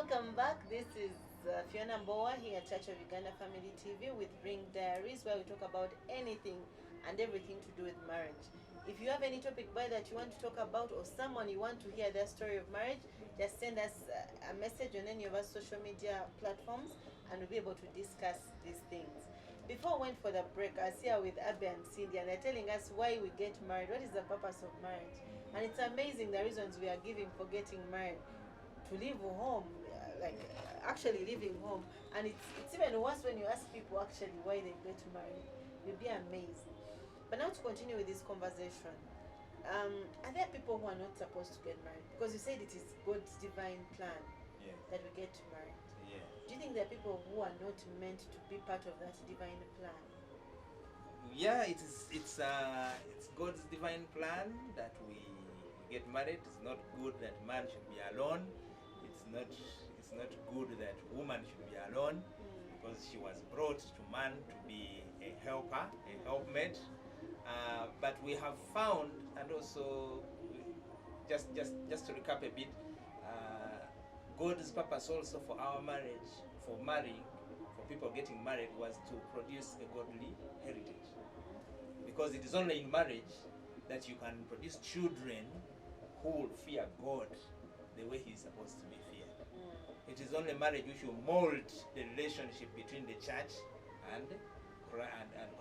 Welcome back. This is Fiona Mbowa here at Church of Uganda Family TV with Ring Diaries, where we talk about anything and everything to do with marriage. If you have any topic by that you want to talk about, or someone you want to hear their story of marriage, just send us a message on any of our social media platforms and we'll be able to discuss these things. Before we went for the break, I was here with Abby and Cindy, and they're telling us why we get married. What is the purpose of marriage? And it's amazing the reasons we are giving for getting married. To leave home, actually leaving home. And it's even worse when you ask people actually why they get married. You'll be amazed. But now to continue with this conversation, are there people who are not supposed to get married? Because you said it is God's divine plan that we get married. Yeah. Do you think there are people who are not meant to be part of that divine plan? Yeah, it's God's divine plan that we get married. It's not good that man should be alone. It's not good that woman should be alone, because she was brought to man to be a helper, a helpmate. But we have found, and also just to recap a bit, God's purpose also for our marriage, for marrying, for people getting married, was to produce a godly heritage. Because it is only in marriage that you can produce children who will fear God the way He is supposed to be feared. It is only marriage which will mold the relationship between the church and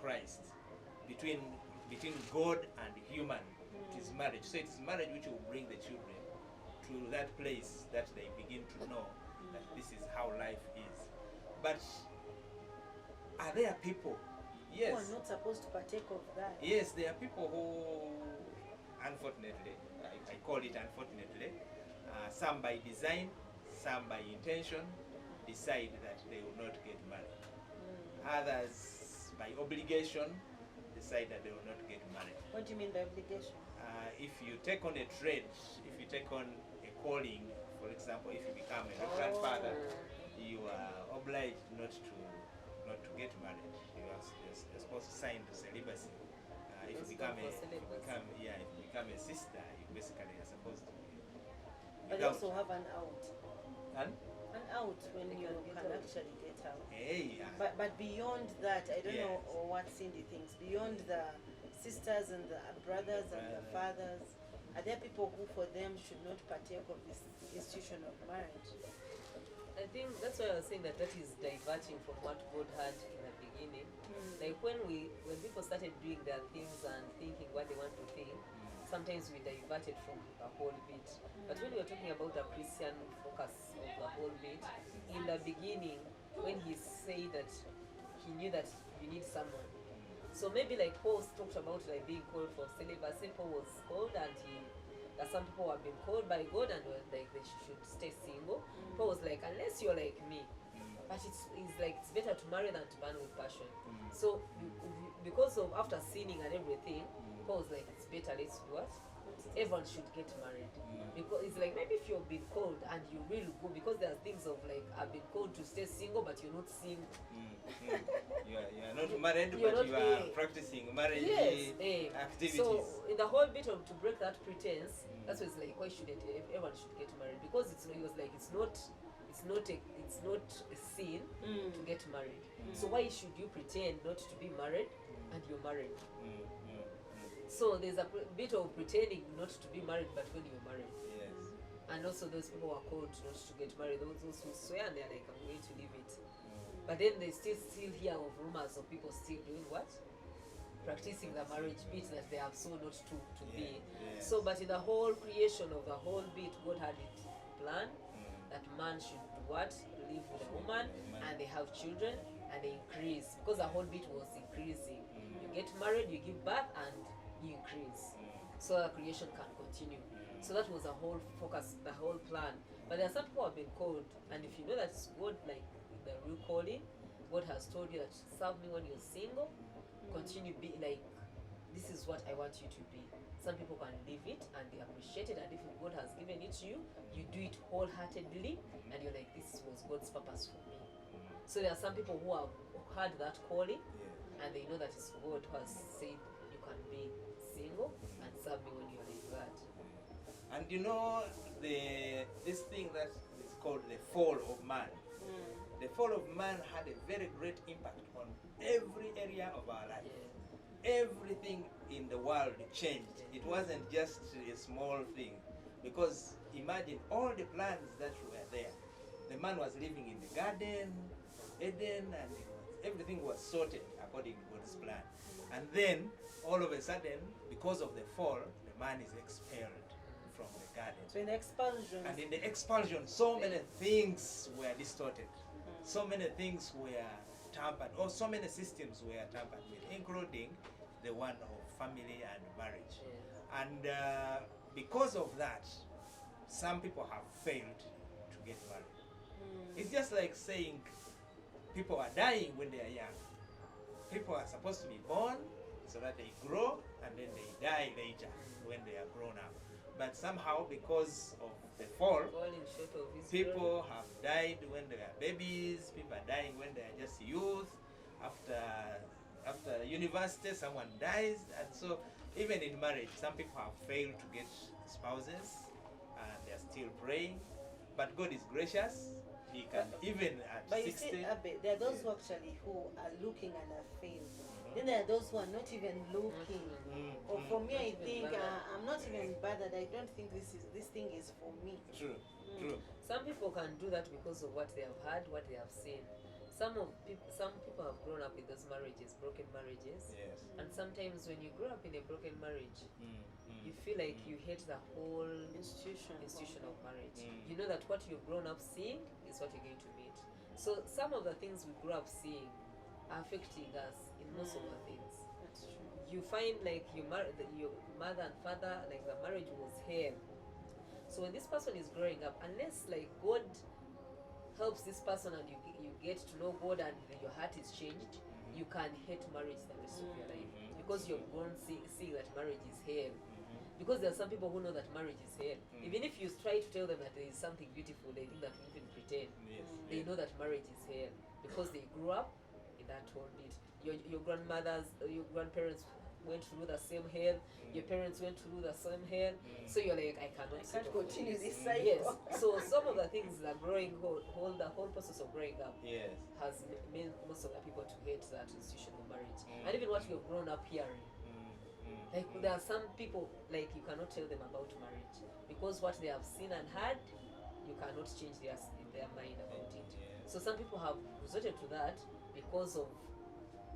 Christ, between God and human. It is marriage. So it is marriage which will bring the children to that place that they begin to know that this is how life is. But are there people? Yes. Who are not supposed to partake of that? Yes, there are people who, unfortunately, I call it unfortunately, some by design, some by intention, decide that they will not get married. Others by obligation decide that they will not get married. What do you mean by obligation? If you take on a trade, if you take on a calling, for example, if you become a grandfather, you are obliged not to get married. You're supposed to sign the celibacy. If you become a sister, you basically are supposed to. But you also have an out. And? An out when you can actually get out. Hey, But beyond that, I don't know what Cindy thinks. Beyond the sisters and the brothers and the fathers, are there people who, for them, should not partake of this institution of marriage? I think that's why I was saying that is diverting from what God had in the beginning. Like when people started doing their things and thinking what they want to think, sometimes we diverted from the whole bit. But when we were talking about the Christian focus of the whole bit, in the beginning, when he said that he knew that you need someone. So maybe like Paul talked about like being called for celibacy. Paul was called, and that some people have been called by God and were like they should stay single. Paul was like, unless you're like me. But it's like it's better to marry than to burn with passion. So because of after sinning and everything, Paul was like, it's better, let's do what? Everyone should get married. Because it's like maybe if you've been called and you really go, because there are things of like I've been called to stay single but you're not single. You are not married, You're but not you are practicing marriage activities. So in the whole bit of to break that pretense, that's why it's like why shouldn't everyone should get married? Because it was like it's not a sin to get married. So why should you pretend not to be married and you're married? So there's a bit of pretending not to be married, but when you're married. Yes. And also those people who are called not to get married, those who swear and they're like, I'm going to leave it. But then they still hear of rumors of people still doing what? Practicing the marriage bit that they have so not to be. Yes. So but in the whole creation of the whole bit, God had it planned that man should do what? Live with a woman and they have children and they increase. Because the whole bit was increasing. You get married, you give birth and you increase. So the creation can continue. So that was the whole focus, the whole plan. But there are some people who have been called, and if you know that it's God, like the real calling, God has told you that serve me when you're single, continue be like, this is what I want you to be. Some people can leave it and they appreciate it, and if God has given it to you, you do it wholeheartedly, and you're like, this was God's purpose for me. So there are some people who have had that calling, and they know that it's God who has said you can be single and serve me when you're like that. And you know, this thing that is called the fall of man. The fall of man had a very great impact on every area of our life. Everything in the world changed. It wasn't just a small thing. Because imagine all the plants that were there. The man was living in the garden, Eden, and everything was sorted according to God's plan. And then, all of a sudden, because of the fall, the man is expelled from the garden. So in the expulsion. And in the expulsion, so many things were distorted. So many things were tampered, or so many systems were tampered with, including the one of family and marriage. And because of that, some people have failed to get married. It's just like saying people are dying when they are young. People are supposed to be born so that they grow and then they die later when they are grown up. But somehow, because of the fall, Falling short of his people have died when they are babies, people are dying when they are just youth. After university, someone dies. And so even in marriage, some people have failed to get spouses and they are still praying. But God is gracious. He can, even at But you 60. see, Abe, there are those who actually who are looking and are failed. Then there are those who are not even looking. Or for me, I think I'm not even bothered. I don't think this thing is for me. True, true. Some people can do that because of what they have heard, what they have seen. Some people have grown up in those marriages, broken marriages. Yes. And sometimes when you grow up in a broken marriage, you feel like you hate the whole Institution. institution of marriage. You know that what you've grown up seeing is what you're going to meet. So some of the things we grew up seeing are affecting us in most of the things. That's true. You find like your mother and father, like the marriage was hell. So when this person is growing up, unless like God helps this person and you get to know God and your heart is changed, you can hate marriage the rest of your life because you've grown seeing that marriage is hell. Because there are some people who know that marriage is hell. Even if you try to tell them that there is something beautiful, they think that we even pretend. Yes. They know that marriage is hell because they grew up in that whole bit. Your grandmothers, your grandparents went through the same hell. Your parents went through the same hell. So you're like, I cannot I can't continue this cycle. Yes. So some of the things that the whole process of growing up Yes. has made most of the people to hate that institution of marriage. And even what you've grown up hearing. Like there are some people, like you cannot tell them about marriage because what they have seen and heard, you cannot change their mind about it. So some people have resorted to that because of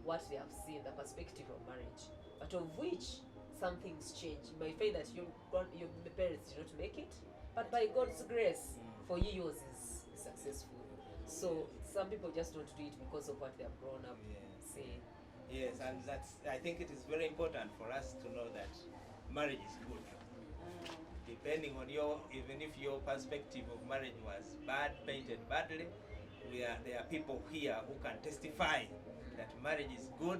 what they have seen, the perspective of marriage, but of which some things change. You might find that your parents did not make it, but by God's grace, for you yours is successful. So some people just don't do it because of what they have grown up seeing. Yes, and I think it is very important for us to know that marriage is good. Depending on even if your perspective of marriage was bad, painted badly, there are people here who can testify that marriage is good.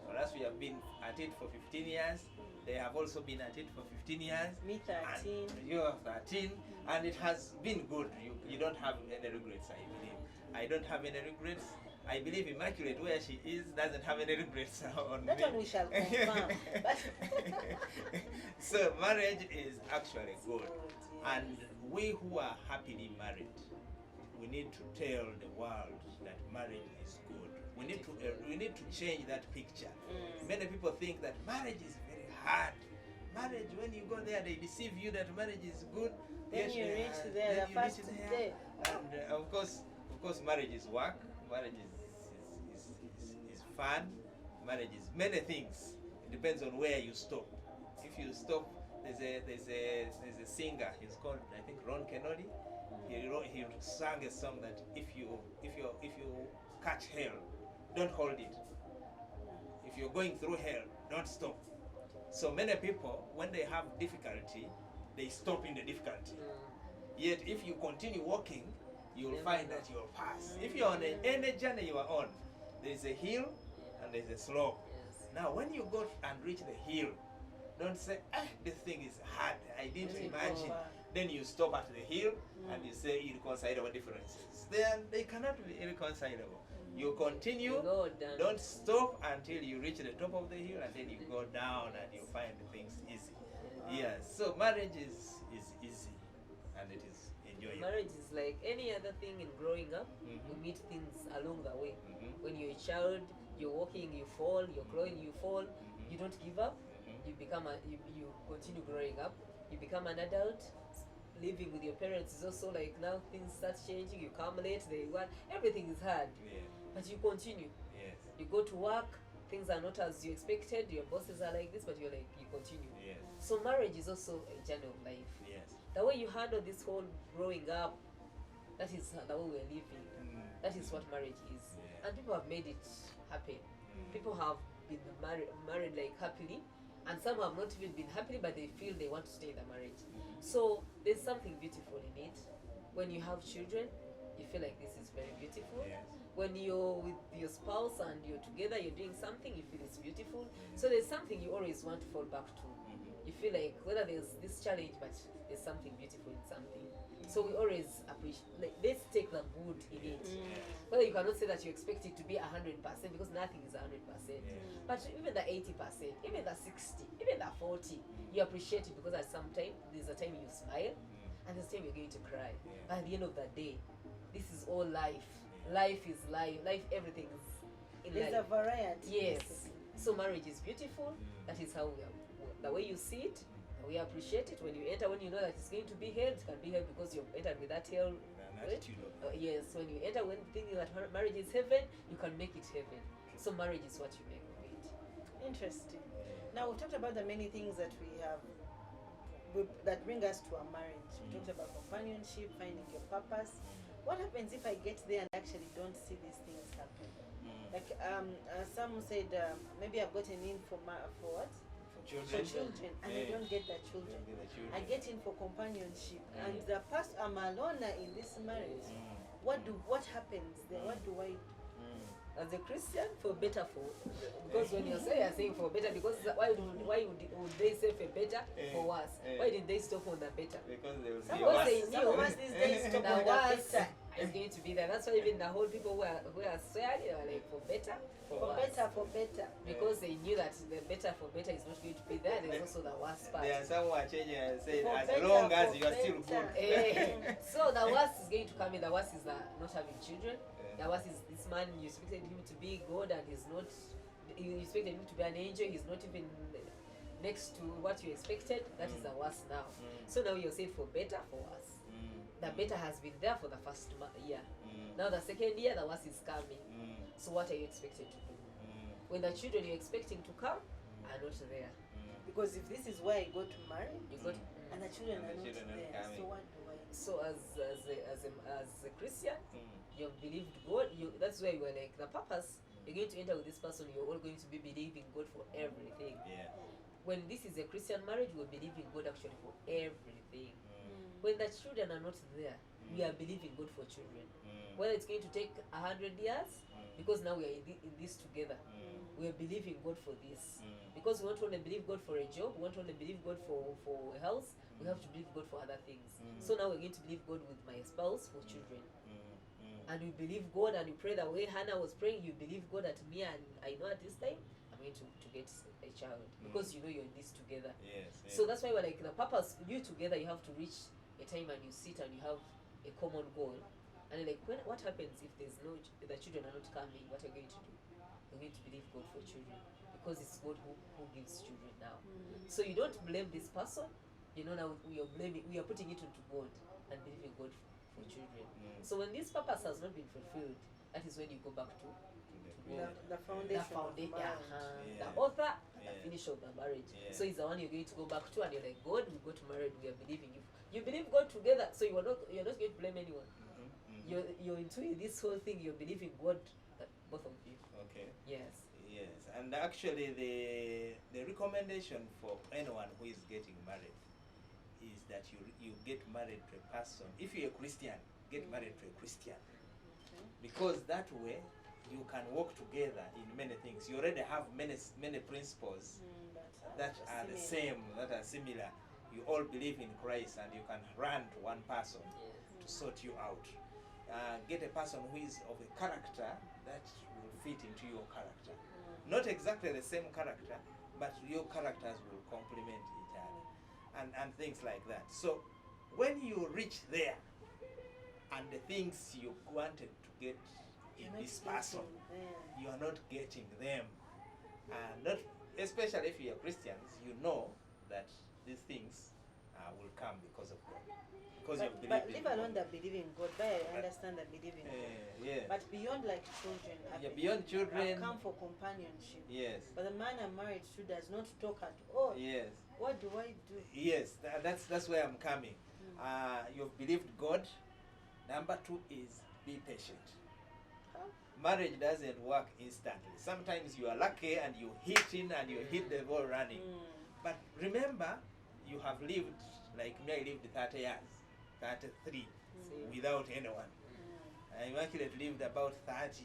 For us, we have been at it for 15 years. They have also been at it for 15 years. Me 13. And you are 13, and it has been good. You don't have any regrets, I believe. I don't have any regrets. I believe Immaculate, where she is, doesn't have any regrets on That me. one we shall confirm. But So marriage is actually good. Yes. And we who are happily married, we need to tell the world that marriage is good. We need to change that picture. Many people think that marriage is very hard. Marriage, when you go there, they deceive you that marriage is good. Then Yes, you they reach are. there, Then the you reach first there. day. And of course, marriage is work. Marriage is fun. Marriage is many things. It depends on where you stop. If you stop, there's a singer. He's called, I think, Ron Kennedy. He sang a song that if you catch hell, don't hold it. If you're going through hell, don't stop. So many people, when they have difficulty, they stop in the difficulty. Yet if you continue walking, you'll find that you'll pass. If you're on any journey you are on, there's a hill and there's a slope. Yes. Now when you go and reach the hill, don't say, this thing is hard, I didn't Let it go imagine. back. Then you stop at the hill and you say irreconcilable differences. Then they cannot be irreconcilable. You continue, You go down. don't stop until you reach the top of the hill, and then you go down and you find things easy. Yes, so marriage is easy and it is enjoyable. Marriage is like any other thing in growing up. Mhm. We meet things along the way. Mhm. When you're a child, you're walking, you fall, you're growing, you fall. Mhm. You don't give up. Mhm. You continue growing up. You become an adult. Living with your parents is also like now things start changing. You come late, everything is hard, Yeah. but you continue. Yes. You go to work, things are not as you expected. Your bosses are like this, but you're like you continue. Yes. So marriage is also a journey of life. Yes. The way you handle this whole growing up, that is the way we're living. Mm. That is what marriage is. Yeah. And people have made it happen. Mm. People have been married like happily, and some have not even been happily, but they feel they want to stay in the marriage. So there's something beautiful in it. When you have children, you feel like this is very beautiful. Yes. When you're with your spouse and you're together, you're doing something, you feel it's beautiful. Mhm. So there's something you always want to fall back to. Mhm. You feel like whether there's this challenge, but there's something beautiful in something. So we always appreciate, like, let's take the good in it. Whether you cannot say that you expect it to be 100% because nothing is 100%. Yeah. But even the 80%, even the 60, even the 40, you appreciate it because at some time there's a time you smile Mm. and there's a time you're going to cry. Yeah. But at the end of the day, this is all life. Yeah. Life is life. Life, everything is in There's a life. variety. Yes. basically. So marriage is beautiful. Mm. That is how we are. The way you see it, we appreciate it. When you enter, when you know that it's going to be held, it can be held because you've entered with that hell. An attitude of Yes, when you enter, when thinking that marriage is heaven, you can make it heaven. So marriage is what you make of it. Interesting. Now we talked about the many things that that bring us to a marriage. We talked about companionship, finding your purpose. What happens if I get there and actually don't see these things happen? Mm. Like some said, maybe I've gotten in for what? For For children. children, and I Yeah. don't get the children. Don't get the children. I get in for companionship, Mm. and the past I'm alone in this marriage. Mm. What happens there? What do I? Mm. As a Christian, for better, because when you're saying for better, because would they say for better, for worse? Why did they stop on the better? Because there will Some be of a us, they worse. some of us these days stop The on the worse better. is going to be there. That's why even the whole people who are swearing are like for better, For worse. better. Because they knew that the better for better is not going to be there. There's also the worst part. There are some who are changing and saying, For as better, long as for you are still better. good. So the worst is going to come in. The worst is not having children. Yeah. The worst is this man, you expected him to be God and he's not. You expected him to be an angel. He's not even next to what you expected. That is the worst now. Mm. So now you're saying for better, for worse. Mm. The better has been there for the first year. Mm. Now the second year, the worst is coming. Mm. So what are you expected to do? Mm. When the children you're expecting to come are not there, Mm. Because if this is where I go to marry, you got. and the children And are the not children are there, coming. so what do I? So as a Christian, Mm. you have believed God. That's where you were like the purpose. You're going to enter with this person. You're all going to be believing God for everything. Yeah. When this is a Christian marriage, we're believing God actually for everything. Mm. When the children are not there, we are believing God for children. Mm. Whether it's going to take 100 years, Mm. because now we are in this together. Mm. We are believing God for this. Mm. Because we want to only believe God for a job, we want to only believe God for a house, we have to believe God for other things. Mm. So now we're going to believe God with my spouse for children. Mm. Mm. And we believe God and we pray the way Hannah was praying, you believe God at me, and I know at this time I'm going to get a child. Because you know you're in this together. Yes. Yes. So that's why we're like the purpose, you together you have to reach a time and you sit and you have a common goal. And like what happens if there's the children are not coming, what are you going to do? You're going to believe God for children. Because it's God who gives children now. So you don't blame this person, you know, now we are putting it into God and believing God for children. Mm. So when this purpose has not been fulfilled, that is when you go back to God. The foundation. The foundation, Of marriage. Yeah. the author, Yeah. the finish of the marriage. Yeah. So it's the one you're going to go back to, and you're like, God, we got married, we are believing you. You believe God together, so you're not going to blame anyone. Mhm. Mhm. You're into this whole thing. You're believing God, both of you. Okay. Yes. Yes, and actually the recommendation for anyone who is getting married is that you get married to a person. If you're a Christian, get married to a Christian, Okay. because that way you can work together in many things. You already have many principles that are the same, that are similar. You all believe in Christ, and you can run to one person to sort you out. Get a person who is of a character that will fit into your character. Not exactly the same character, but your characters will complement each other, and things like that. So when you reach there, and the things you wanted to get in You're not this person, getting them. you are not getting them. And not, especially if you are Christians, you know that these things will come because of God. Because you believe But in leave God. alone the belief in God. But I understand the belief in God. Yes. But beyond like children, Yeah, beyond children. I've come for companionship. Yes. But the man I'm married to does not talk at all. Yes. What do I do? Yes, that's where I'm coming. You've believed God. Number 2 is be patient. Huh? Marriage doesn't work instantly. Sometimes you are lucky and you hit in and you hit the ball running. But remember, you have lived, like me, I lived 30 years, 33, without anyone. Immaculate lived about 30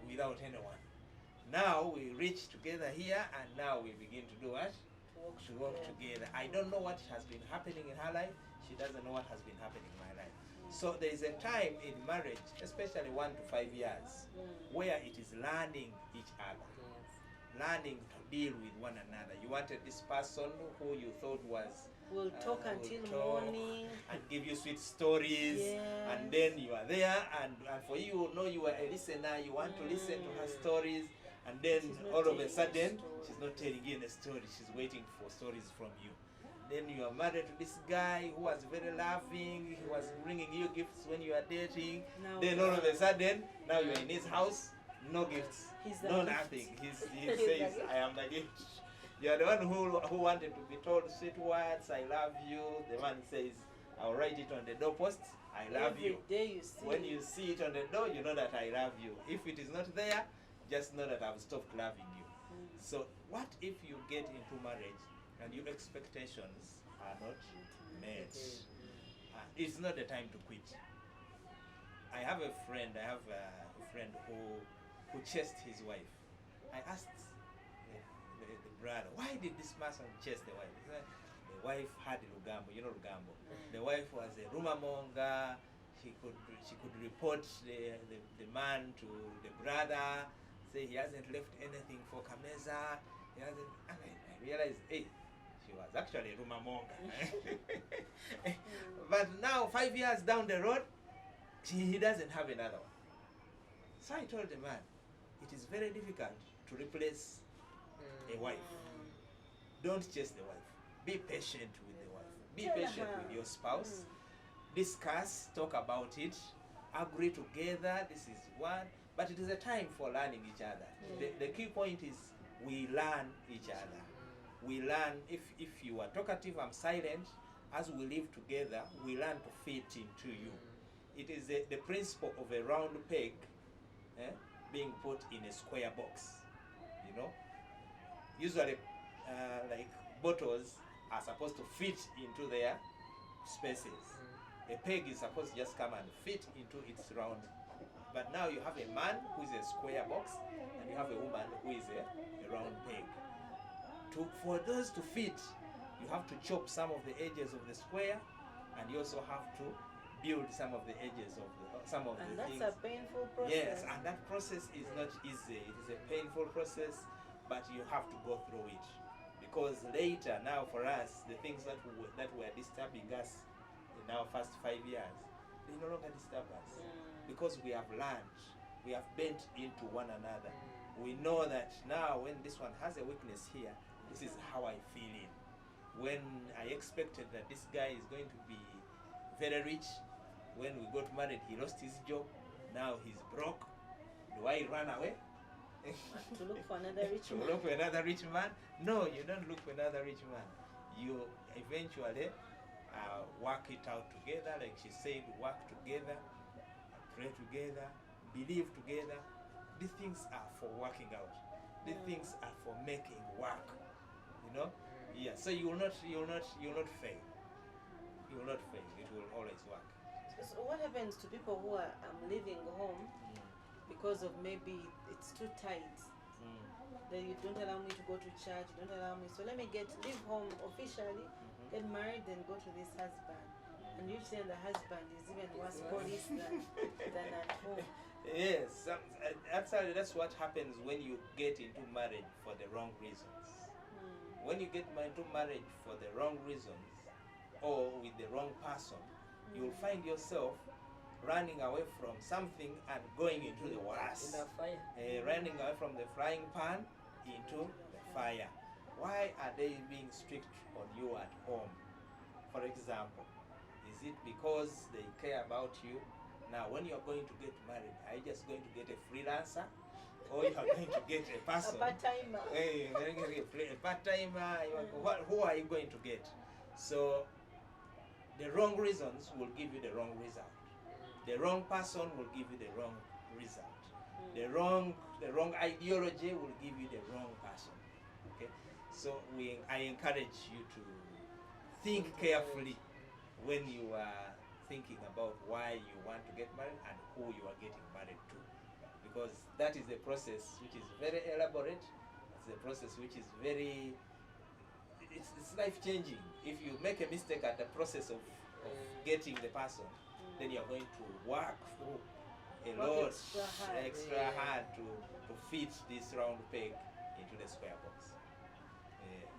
without anyone. Now we reach together here and now we begin to do what? To work together. I don't know what has been happening in her life. She doesn't know what has been happening in my life. So there is a time in marriage, especially 1 to 5 years, where it is learning each other, learning to deal with one another. You wanted this person who you thought was We'll talk will until talk morning. and give you sweet stories, and then you are there, and for you know you are a listener, you want to listen to her stories, and then She's not all of a telling you sudden stories. she's not telling you a story, she's waiting for stories from you. Then you are married to this guy who was very loving, he was bringing you gifts when you are dating. Now, Then all of a sudden, now you're in his house, no gifts, He's the no gift. nothing. He He's the says, gift. I am the gift. You're the one who wanted to be told sweet words, I love you. The man says, I'll write it on the doorpost, I love every you. day you see. When you see it on the door, you know that I love you. If it is not there, just know that I've stopped loving you. So what if you get into marriage and your expectations are not met? It's not the time to quit. I have a friend who chased his wife. I asked the brother, why did this person chase the wife? He said, the wife had Lugambo, you know Lugambo. The wife was a rumor monger. She could report the man to the brother, say he hasn't left anything for Kameza. He hasn't. And I realized, hey, she was actually a rumor monger. But now 5 years down the road, he doesn't have another one. So I told the man, it is very difficult to replace a wife. Don't chase the wife. Be patient with the wife. Be Tell patient her. with your spouse. Discuss, talk about it, agree together. This is one. But it is a time for learning each other. The key point is we learn each other. We learn, if you are talkative, I'm silent. As we live together, we learn to fit into you. It is the principle of a round peg being put in a square box. You know, usually like bottles are supposed to fit into their spaces. A peg is supposed to just come and fit into its round. But now you have a man who is a square box, and you have a woman who is a round peg. For those to fit, you have to chop some of the edges of the square, and you also have to build some of the edges of some of And the that's things. a painful process. Yes, and that process is not easy. It is a painful process, but you have to go through it. Because later, now for us, the things that were disturbing us in our first 5 years, they no longer disturb us. Because we have learned, we have bent into one another. We know that now when this one has a weakness here, this is how I feel it. When I expected that this guy is going to be very rich, when we got married, he lost his job. Now he's broke. Do I run away? To look for another rich To man. look for another rich man? No, you don't look for another rich man. You eventually work it out together, like she said, work together, pray together, believe together. These things are for working out. These things are for making work. You know? Yeah. So you will not fail. You will not fail. It will always work. So what happens to people who are leaving home because of maybe it's too tight? Then you don't allow me to go to church, you don't allow me. So let me leave home officially, get married, then go to this husband. And you say the husband is even worse police than at home. Yes, actually that's what happens when you get into marriage for the wrong reasons. When you get into marriage for the wrong reasons or with the wrong person, you'll find yourself running away from something and going into the In worst. the fire. Running away from the frying pan into the fire. Why are they being strict on you at home? For example, is it because they care about you? Now, when you are going to get married, are you just going to get a freelancer, or you are going to get a A person? part-timer. Hey, you're going to get a part-timer. Who are you going to get? So, the wrong reasons will give you the wrong result. The wrong person will give you the wrong result. The wrong ideology will give you the wrong person. Okay, so I encourage you to think carefully when you are thinking about why you want to get married and who you are getting married to, because that is a process which is very elaborate. It's a process which is very it's life changing. If you make a mistake at the process of getting the person, then you're going to work through a lot extra hard to fit this round peg into the square box.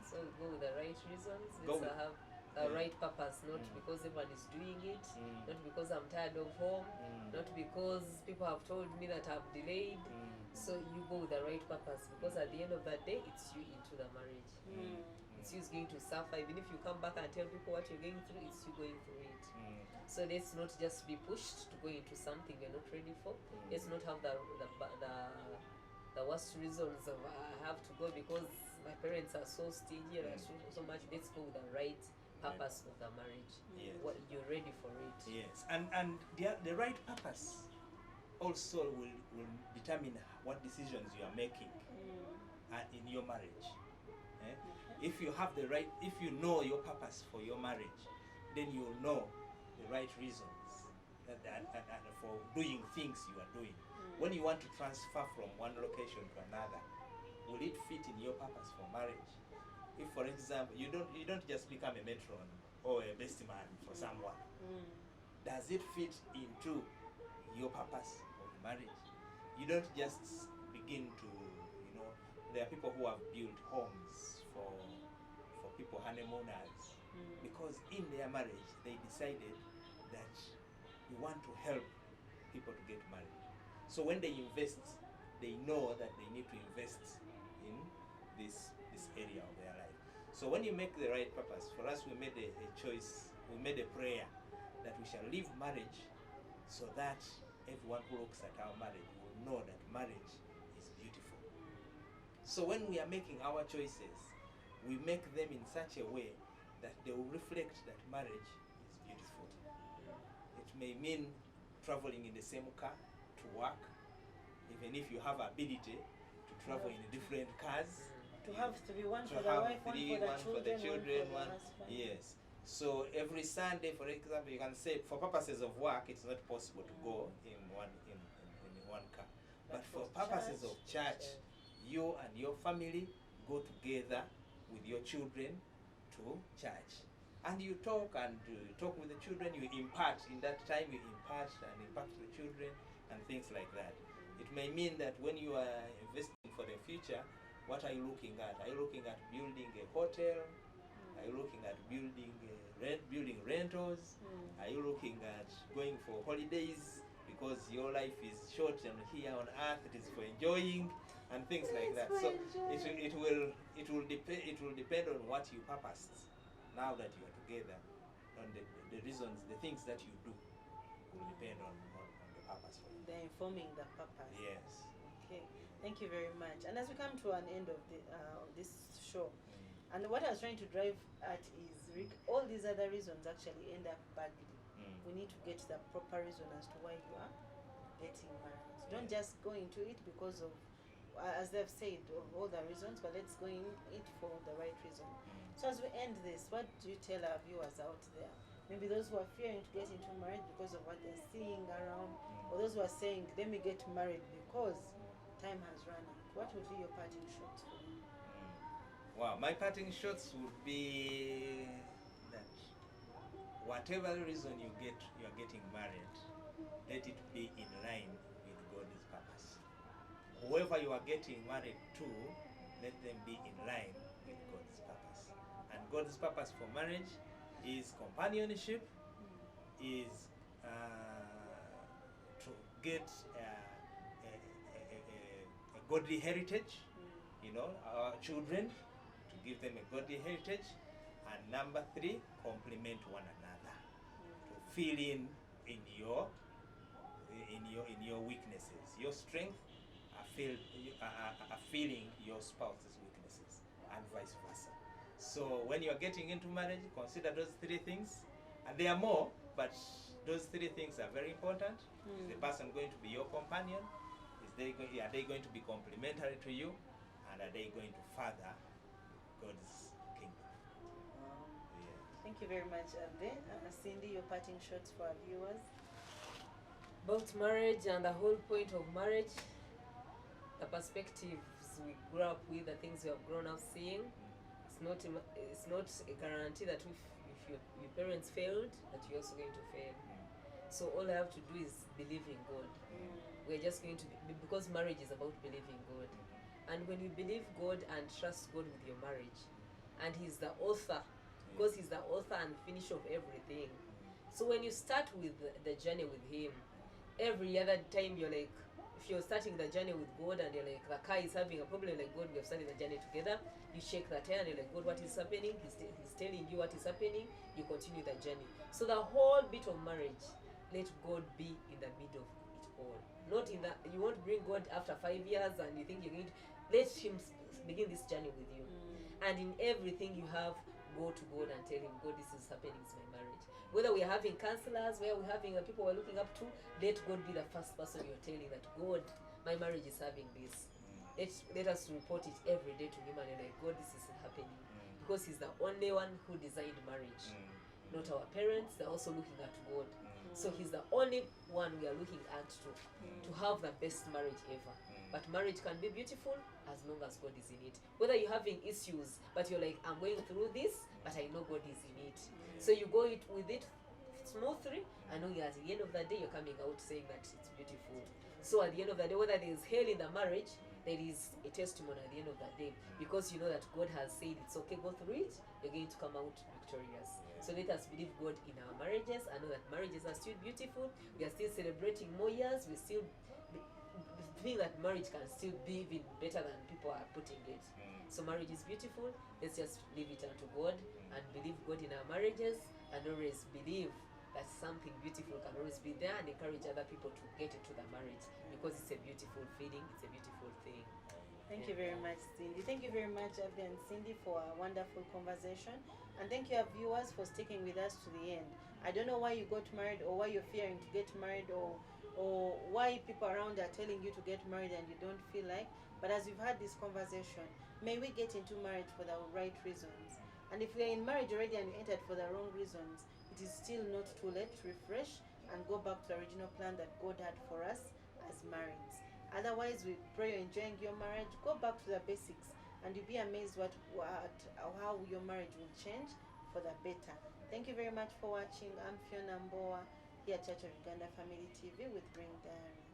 So go with the right reasons. Go Let's with- have the right purpose, not Mm. because everyone is doing it, Mm. not because I'm tired of home, Mm. not because people have told me that I've delayed. Mm. So you go with the right purpose, because at the end of the day, it's you into the marriage. It's you going to suffer. Even if you come back and tell people what you're going through, it's you going through it. Mm. So let's not just be pushed to go into something we're not ready for. Let's not have the worst reasons of I have to go because my parents are so stingy and so much. Let's go with the right purpose of the marriage. Yes. What you're ready for it. Yes, and the right purpose also will determine what decisions you are making in your marriage. Eh? If you have if you know your purpose for your marriage, then you'll know the right reasons and for doing things you are doing. When you want to transfer from one location to another, will it fit in your purpose for marriage? If, for example, you don't just become a matron or a best man for someone, does it fit into your purpose of marriage? You don't just begin to, there are people who have built homes for people honeymooners because in their marriage they decided that you want to help people to get married. So when they invest, they know that they need to invest in this area of their life. So when you make the right purpose, for us we made a choice, we made a prayer that we shall live marriage so that everyone who looks at our marriage will know that marriage is beautiful. So when we are making our choices, we make them in such a way that they will reflect that marriage is beautiful. It may mean traveling in the same car to work, even if you have ability to travel in different cars. To have three, one To for the have wife, three, one for the children, one for the husband. yes. So every Sunday, for example, you can say for purposes of work, it's not possible to go in one car. But for purposes of church, you and your family go together with your children to church, and you talk with the children. You impart in that time. You impart and impact the children and things like that. It may mean that when you are investing for the future, what are you looking at? Are you looking at building a hotel? Are you looking at building rentals? Are you looking at going for holidays because your life is short and here on earth it is for enjoying and things like that? So it will depend on what you purposed. Now that you are together, on the reasons, the things that you do will depend on the purpose for you. They're informing the purpose. Yes. Okay, thank you very much. And as we come to an end of this show, and what I was trying to drive at is all these other reasons actually end up badly. We need to get the proper reason as to why you are getting married. Don't just go into it because of, as they've said, of all the reasons, but let's go in it for the right reason. So as we end this, what do you tell our viewers out there? Maybe those who are fearing to get into marriage because of what they're seeing around, or those who are saying, let me get married because time has run out. What would be your parting shots for them? Wow, my parting shots would be that whatever reason you are getting married, let it be in line with God's purpose. Whoever you are getting married to, let them be in line with God's purpose. And God's purpose for marriage is companionship, is get a godly heritage, you know, our children, to give them a godly heritage. And number 3, complement one another, to fill in your weaknesses. Your strength are filling your spouse's weaknesses, and vice versa. So when you're getting into marriage, consider those 3 things, and there are more, but those 3 things are very important. Is the person going to be your companion? Are they going to be complementary to you? And are they going to further God's kingdom? Yeah. Thank you very much, Abbe. Cindy, your parting shots for our viewers. About marriage and the whole point of marriage, the perspectives we grew up with, the things we have grown up seeing. It's not a guarantee that if your parents failed, that you're also going to fail. So all I have to do is believe in God. We're just going to because marriage is about believing God. And when you believe God and trust God with your marriage, and He's the author, because He's the author and finisher of everything. So when you start with the journey with Him, every other time you're like, if you're starting the journey with God and you're like, the car is having a problem, like, God, we have started the journey together, you shake the tire and you're like, God, what is happening? He's telling you what is happening, you continue the journey. So the whole bit of marriage, let God be in the middle of it all. Not in the, you won't bring God after 5 years and you think you're going to, let Him begin this journey with you. And in everything you have, go to God and tell Him, God, this is happening, it's my marriage. Whether we're having counselors, where we're having people we're looking up to, let God be the first person you're telling that, God, my marriage is having this. Let us report it every day to Him and you're like, God, this is happening. Because He's the only one who designed marriage. Not our parents, they're also looking at God. So He's the only one we are looking at to have the best marriage ever. But marriage can be beautiful as long as God is in it. Whether you're having issues, but you're like, I'm going through this, but I know God is in it. So you go with it smoothly, and knowing at the end of the day, you're coming out saying that it's beautiful. So at the end of the day, whether there is hell in the marriage, there is a testimony at the end of the day. Because you know that God has said it's okay, go through it, you're going to come out victorious. So let us believe God in our marriages. I know that marriages are still beautiful. We are still celebrating more years. We still think that marriage can still be even better than people are putting it. So marriage is beautiful. Let's just leave it unto God and believe God in our marriages, and always believe that something beautiful can always be there, and encourage other people to get into the marriage, because it's a beautiful feeling, it's a beautiful thing. Thank you very much, Cindy. Thank you very much, Abby and Cindy, for a wonderful conversation. And thank you, our viewers, for sticking with us to the end. I don't know why you got married, or why you're fearing to get married, or why people around are telling you to get married and you don't feel like. But as we've had this conversation, may we get into marriage for the right reasons. And if we are in marriage already and we entered for the wrong reasons, it is still not too late to refresh and go back to the original plan that God had for us as marrieds. Otherwise, we pray you're enjoying your marriage. Go back to the basics, and you'll be amazed how your marriage will change for the better. Thank you very much for watching. I'm Fiona Mboa here at Church of Uganda Family TV with Bring Diaries.